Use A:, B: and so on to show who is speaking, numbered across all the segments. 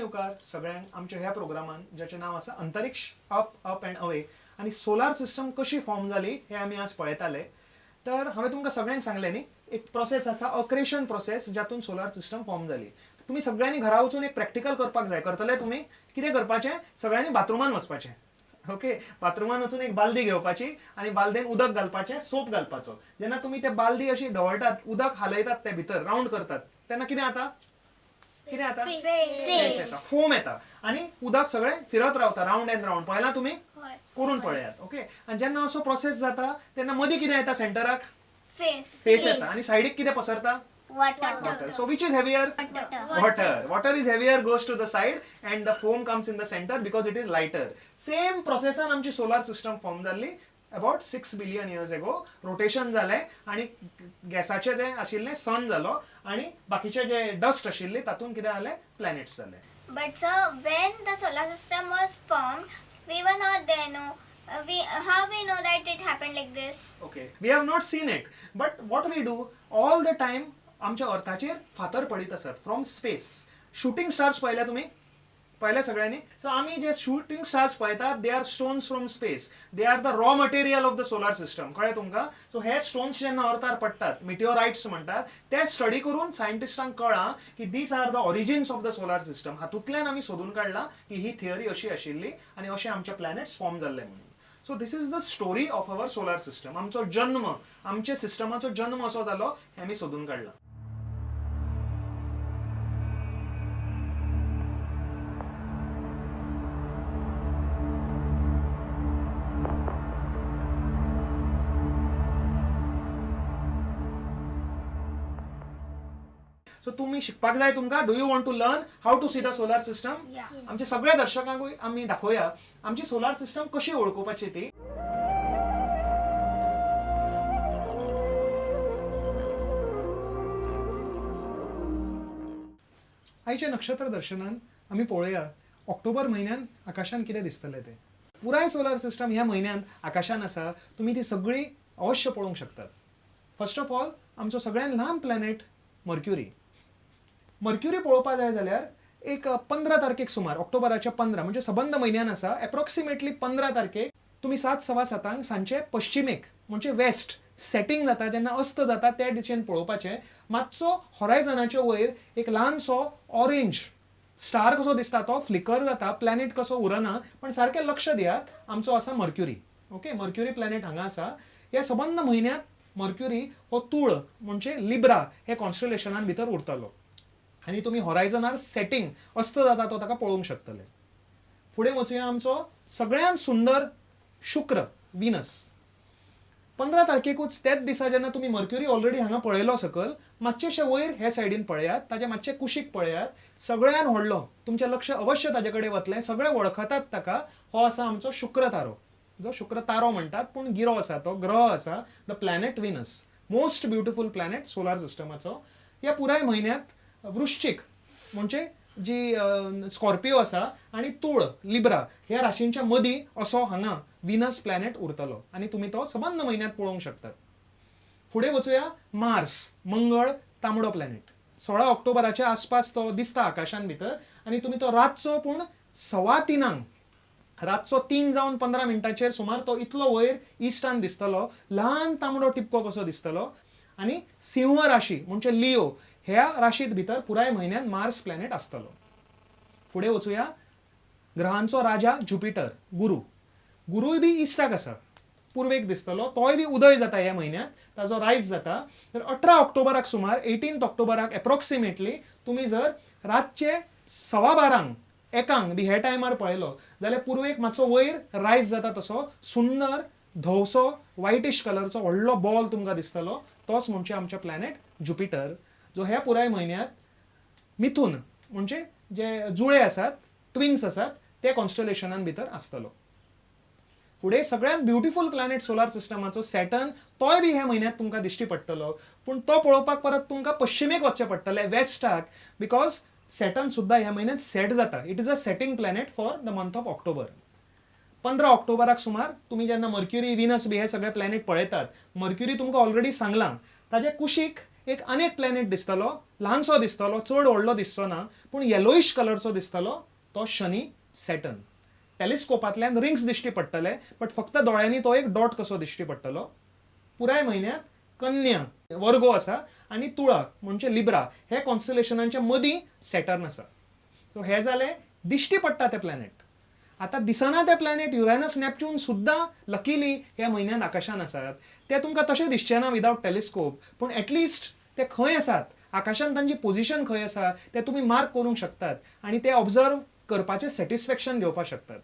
A: येवकार सगळ्यांक आमच्या ह्या प्रोग्रामान ज्याचें नाव आसा अंतरिक्ष अप अप अँड अवे आनी सोलार सिस्टम कशी फॉर्म जाली हे आमी आज पळयताले. तर हांवें तुमकां सगळ्यांक सांगलें न्ही, एक प्रोसेस आसा अक्रेशन प्रोसेस जातून सोलार सिस्टम फॉर्म जाली. तुम्ही सगळ्यांनी घरा वचून एक प्रॅक्टिकल करपाक जाय. करतले तुम्ही कितें करपाचें, सगळ्यांनी बाथरुमान वचपाचें. ओके, बाथरुमान वचून एक बालदी घेवपाची आनी बालदेन उदक घालपाचें, सोप घालपाचो. जेन्ना तुम्ही ते बालदी अशी ढवळटात, उदक हालयतात ते भितर राउंड करतात, तेन्ना कितें जाता, कितें जाता, फेस येता, फोम येता आनी उदक सगळें फिरत रावता राउंड एंड राउंड. पळयलां तुमी, करून पळयात. ओके, आनी जेन्ना असो प्रोसेस जाता तेन्ना मदीं कितें येता, सेंटराक फेस येता आनी सायडीक कितें पसरता, water. So which is heavier? Water is heavier, goes to the side and the foam comes in the center because it is lighter. Same process an आमची solar system form झाली about 6 billion years ago. Rotation झाले आणि गॅसाचे जे आशिल्ले सन झालो आणि बाकीचे जे डस्ट आशिल्ले तातून कितें जाले, प्लॅनेट्स झाले.
B: But sir, when the solar system was formed, we were not there, no. How we know that it happened like this?
A: Okay, we have not seen it, but what we do all the time, आमच्या अर्थाचेर फातर पडित असतात from space. Shooting stars पळयल्या तुम्ही, पळयल्या सगळ्यांनी. So आमी जे shooting stars पळयतात, they are stones from space. They are the raw material of the solar system. कळ्ळें तुमकां. सो हे स्टोन्स जेन्ना अर्थार पडटात, मिटिओराइट्स म्हणटात, ते स्टडी करून सायंटिस्टांक कळ्ळां की these are the origins of the solar system. हातूंतल्यान आमी सोदून काडलां की ही थियरी अशी आशिल्ली आनी अशे आमचे प्लॅनेट्स फॉर्म जाल्ले म्हणून. So this is the story of our solar system. आमचो जन्म, आमच्या सिस्टमाचो जन्म असो जालो हे आमी सोदून काडला. सो तुम्ही शिकपाक जाय तुमकां. Do you want to learn how to see the solar system? आमच्या सगळ्या दर्शकांकूय आमी दाखोवया आमची सोलार सिस्टम कशी ओळखुपाची ती. आयच्या नक्षत्र दर्शनान आमी पळोवया ऑक्टोबर म्हयन्यान आकाशान कितें दिसतलें तें. पुराय सोलार सिस्टम ह्या म्हयन्यान आकाशान आसा. तुम्ही ती सगळी अवश्य पळोवंक शकतात. फर्स्ट ऑफ ऑल आमचो सगळ्यात ल्हान प्लॅनेट मर्क्युरी. मर्क्युरी पळोवपा जाय जाल्यार एक 15 तारखेक सुमार, ऑक्टोबराच्या 15 म्हणजे सबंद म्हयन्यान आसा. एप्रॉक्सिमेटली 15 तारखेक तुम्ही 7:15 सांजचे पश्चिमेक म्हणजे वेस्ट सेटिंग जाता, जेन्ना अस्त जाता त्या दिशेन पळोवपाचें. मातसो हॉरायझनाच्या वयर एक ल्हानसो ऑरेंज स्टार कसो दिसता, तो फ्लिकर जाता, प्लॅनेट कसो उरना, पण सारकें लक्ष दियात, आमचो आसा मर्क्युरी. ओके, मर्क्युरी प्लॅनेट हांगा आसा. ह्या सबंद म्हयन्यांत मर्क्युरी हो तुळ म्हणजे लिब्रा हे कॉन्स्टलेशनान भितर उरतलो आनी तुम्ही हॉरायझनार सेटिंग अस्त जाता तो ताका पळोवंक शकतले. फुडें वचुया आमचो सगळ्यांत सुंदर शुक्र, विनस. 15 तारखेकूच त्याच दिसा जेन्ना तुम्ही मर्क्युरी ऑलरेडी हांगा पळयलो सकल, मातशेशे वयर हे सायडीन पळयात, ताचे मातशे कुशीक पळयात. सगळ्यान व्हडलो, तुमचें लक्ष अवश्य ताचे कडेन वतलें. सगळे वळखतात ताका. हो आसा आमचो शुक्र तारो, जो शुक्र तारो म्हणटात पूण गिरो आसा, तो ग्रह आसा, the planet Venus. Most beautiful planet solar सिस्टमाचो. ह्या पुराय म्हयन्यात वृश्चिक म्हणजे जी स्कॉर्पिओ आसा आणि तुळ लिब्रा ह्या राशींच्या मदीं असो हांगा विनस प्लॅनेट उरतलो आनी तुमी तो सबंद म्हयन्यात पळोवंक शकतात. फुडें वचुया मार्स, मंगळ, तांबडो प्लॅनेट. 16 ऑक्टोबराच्या आसपास तो दिसता आकाशान भितर आनी तुमी तो रातचो पूण 3:15 रातचो 3 जावन 15 मिनटाचेर सुमार तो इतलो वयर इस्टान दिसतलो. ल्हान तांबडो टिपको कसो दिसतलो आनी सिंह राशी म्हणजे लिओ ह्या राशीत भितर पुराय म्हयन्यात मार्स प्लॅनेट आसतलो. फुडें वचुया ग्रहांचो राजा ज्युपिटर, गुरू. गुरूय बी इस्टाक आसा, पूर्वेक दिसतलो. तोय बी उदय जाता ह्या म्हयन्यात, ताजो रायज जाता. तर 18 ऑक्टोबराक सुमार, 18 ऑक्टोबराक एप्रॉक्सिमेटली तुम्ही जर रातचे 12:15 एकांक बी हे टायमार पळयलो जाल्यार पूर्वेक मातसो वयर रायज जाता तसो सुंदर धवसो व्हायटिश कलरचो व्हडलो बॉल तुमकां दिसतलो. तोच म्हणजे आमचे प्लॅनेट ज्युपिटर, जो ह्या पुराय म्हयन्यात मिथून म्हणजे जे जुळे आसात, ट्विन्स आसात, ते कॉन्स्टलेशनान भितर आसतलो. फुडें सगळ्यात ब्युटिफूल प्लॅनेट सोलार सिस्टमाचो सॅटर्न, तोय बी ह्या म्हयन्यात तुमकां दिश्टी पडटलो. पूण तो पळोवपाक परत तुमकां पश्चिमेक वचचें पडटलें, वेस्टाक, बिकॉज सॅटर्न सुद्दां ह्या म्हयन्यात सेट जाता. It is a setting planet for the month of October. 15 ऑक्टोबराक सुमार तुम्ही जेन्ना मर्क्युरी, विनस बी हे सगळे प्लॅनेट पळयतात, मर्क्युरी तुमकां ऑलरेडी सांगलां, ताजे कुशीक एक अनेक प्लॅनेट दिसतलो, ल्हानसो दिसतलो, चड व्हडलो दिसचो ना, पूण येलोइश कलरचो दिसतलो, तो शनी सॅटर्न. टेलिस्कोपांतल्यान रिंग्स दिश्टी पडटले, बट फक्त दोळ्यांनी तो एक डॉट कसो दिश्टी पडटलो. पुराय म्हयन्यांत कन्या, वर्गो आसा आनी तुळा म्हणजे लिब्रा हे कॉन्स्टलेशनांच्या मदीं सॅटर्न आसा. सो हे जाले दिश्टी पडटा ते प्लॅनेट. आता दिसना ते प्लॅनेट युरेनस नेपच्यून सुद्दां लकीली ह्या म्हयन्यांत आकाशान आसात. ते तुमकां तशें दिसचे ना विदाउट टेलिस्कोप, पूण एटलिस्ट ते खंय आसात, आकाशांत तांची पोझिशन खंय आसा ते तुमी मार्क करूंक शकतात आनी ते ऑब्जर्व करपाचें सॅटिस्फॅक्शन घेवपाक शकतात.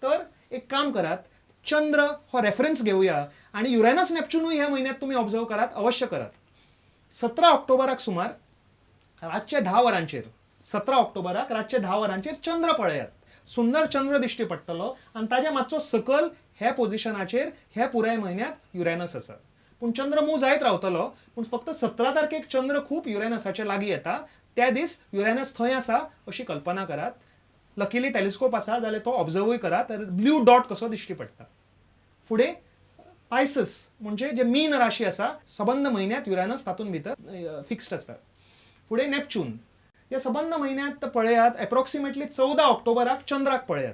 A: तर एक काम करात, चंद्र हो रेफरन्स घेवया आनी युरेनस नेपच्यूनूय ह्या म्हयन्यांत तुमी ऑब्जर्व करात, अवश्य करात. 17 ऑक्टोबराक सुमार रातचे 10 वरांचेर 17 ऑक्टोबराक रातचे 10 वरांचेर चंद्र पळयात. सुंदर चंद्र दिश्टी पडटलो आनी ताज्या मातसो सकल ह्या पोझिशनाचेर ह्या पुराय म्हयन्यांत युरेनस आसा. पूण चंद्र मूव जायत रावतलो, पूण फक्त 17 तारखेक चंद्र खूब युरेनसाचे लागीं येता. त्या दीस युरेनस थंय आसा अशी कल्पना करात. लकीली टेलिस्कोप आसा जाल्यार तो ऑब्जर्वूय करात, ब्ल्यू डॉट कसो दिश्टी पडटा. फुडें पायसस म्हणजे जे मीन राशी आसा, सबंद म्हयन्यांत युरेनस तातूंत भितर फिक्स्ड आसता. फुडें नेपच्यून, या सबंद म्हयन्यांत पळयात एप्रॉक्सिमेटली 14 ऑक्टोबराक चंद्राक पळयात.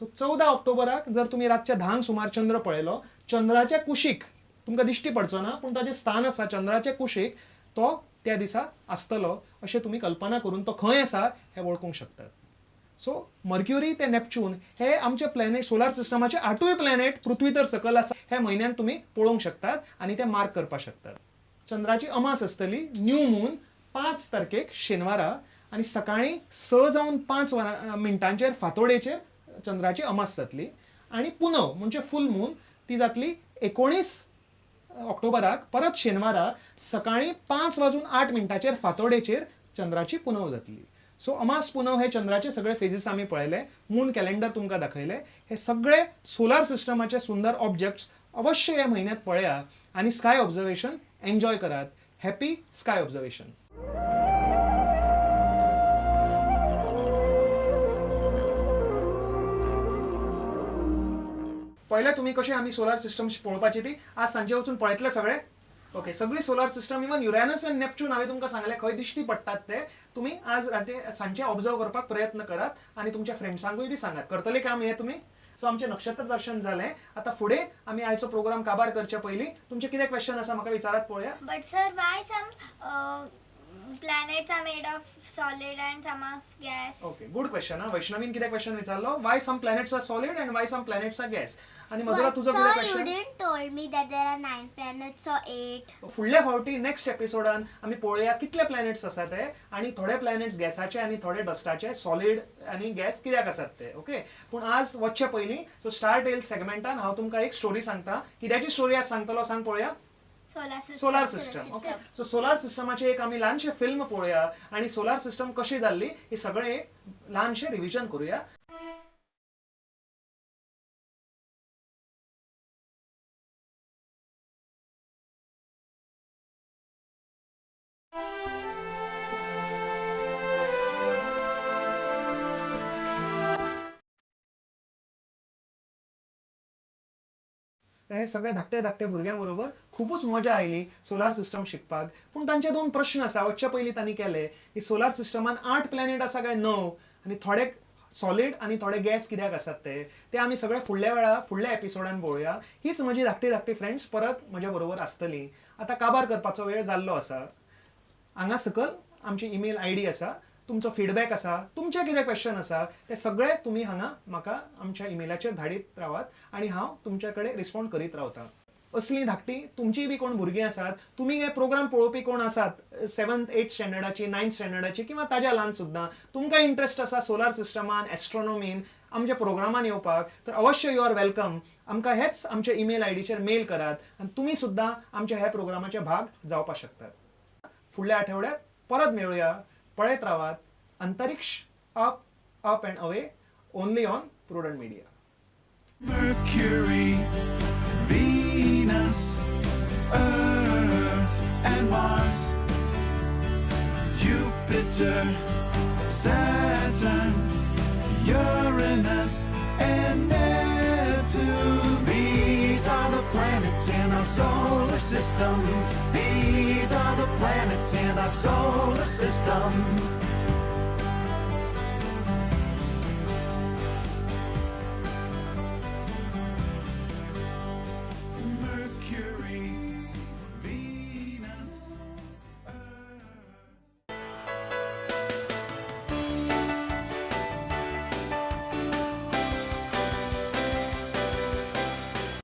A: सो 14 ऑक्टोबराक जर तुमी रातच्या 10 सुमार चंद्र पळयलो, चंद्राच्या कुशीक तुमकां दिश्टी पडचो ना, पूण ताजें स्थान आसा चंद्राचे कुशीक, तो त्या दिसा आसतलो अशें तुमी कल्पना करून तो खंय आसा हें वळखूंक शकतात. सो मर्क्युरी ते नेपच्यून हे आमचे प्लॅनेट सोलार सिस्टमाचे 8 प्लॅनेट पृथ्वी तर सकल आसा हे म्हयन्यांत तुमी पळोवंक शकतात आनी ते मार्क करपाक शकतात. चंद्राची अमास आसतली, न्यू मून 5 तारखेक शेनवारा आनी सकाळीं 6:05 फांतोडेचेर चंद्राची अमास जातली. आनी पुनव म्हणजे फूल मून ती जातली 19 ऑक्टोबराक परत शेनवारा सकाळीं 5:08 फांतोडेचेर चंद्राची पुनव जातली. सो अमास पुनव हे चंद्राचे सगळे फेजीस आमी पळयले, मून कॅलेंडर तुमकां दाखयले. हे सगळे सोलार सिस्टमाचे सुंदर ऑब्जेक्ट्स अवश्य ह्या म्हयन्यांत पळया आनी स्काय ऑब्झर्वेशन एन्जॉय करात. Happy sky observation. पहिले तुम्ही कशी आम्ही सोलार सिस्टम पळोवपाची ती आज सांजे वचून पळयतले सगळे. ओके, सगळी सोलार सिस्टम इवन युरेनस आनी नेपच्यून हांवें तुमकां सांगलें खंय दिश्टी पडटात ते तुमी आज सांजचे ऑब्जर्व करपाक प्रयत्न करात आनी तुमच्या फ्रेंड्सांकूय बी सांगात. करतले काम हे तुमी. सो आमचें नक्षत्र दर्शन जालें. आता फुडें आमी आयचो प्रोग्राम काबार करचे पयलीं तुमचे कितें क्वेश्चन आसा म्हाका विचारात पळोवया.
B: But sir, why some planets are made of solid and some of gas?
A: Okay, good question. वैष्णवीन कितें क्वेश्चन विचारलो, why some planets are solid and why some planets are gas. आणि मधुरा तुझं कितें
C: Sir, you
A: question.
C: didn't told me that there are 9 planets or 8.
A: फुडल्या फावटी next एपिसोडान आमी पळोवया कितले प्लॅनेट्स आसात ते आनी थोडे प्लॅनेट्स गॅसाचे आनी थोडे डस्टाचे, सॉलिड आनी गॅस कित्याक आसात ते. ओके, पूण आज वचचे पयलीं सो स्टार टेल सेगमेंटान हांव तुमकां एक स्टोरी सांगता. कित्याची स्टोरी आज सांगतलो सांग पळोवया. Solar system. Okay, so solar सिस्टमाचे एक आमी ल्हानशे फिल्म पळोवया आनी सोलार सिस्टम कशी जाल्ली हे सगळे एक ल्हानशे रिव्हिजन करूया. हे सगळे धाकटे धाकटे भुरग्यां बरोबर खूपच मजा आयली सोलार सिस्टम शिकपाक. पूण तांचे 2 प्रश्न आसा वचचे पयलीं तांणी केले की सोलार सिस्टमान 8 प्लॅनेट आसा काय 9 आनी थोडे सॉलिड आनी थोडे गॅस कित्याक आसात ते आमी सगळे फुडल्या वेळा फुडल्या एपिसोडान पळोवया. हीच म्हजी धाकटी धाकटी फ्रेंड्स परत म्हज्या बरोबर आसतली. आता काबार करपाचो वेळ जाल्लो आसा. हांगा सकल आमची ईमेल आयडी आसा. तुमचो फीडबॅक आसा, तुमचे कितें क्वेश्चन आसा ते सगळे तुम्ही हांगा म्हाका आमच्या ईमेलाचेर धाडीत रावात आनी हांव तुमच्या कडेन रिस्पॉन्ड करीत रावतां. असली धाकटी तुमची बी कोण भुरगीं आसात, तुमी हे प्रोग्राम पळोवपी कोण आसात 7th 8th स्टँडर्डाची 9th स्टँडर्डाची किंवा ताज्या ल्हान सुद्दां तुमकां इंट्रस्ट आसा सोलार सिस्टमान, एस्ट्रॉनॉमीन आमच्या प्रोग्रामान येवपाक, तर अवश्य यू आर वेलकम. आमकां हेच आमच्या ईमेल आयडीचेर मेल करात आनी तुमी सुद्दां आमच्या ह्या प्रोग्रामाचे भाग जावपाक शकतात. फुडल्या आठवड्यात परत मेळुया. पळयत रावात अंतरिक्ष up up and away only on prudent media.
D: Mercury, Venus, Earth and Mars, Jupiter, Saturn, Uranus and Neptune. These are the planets in our solar system. These are the planets in our solar system.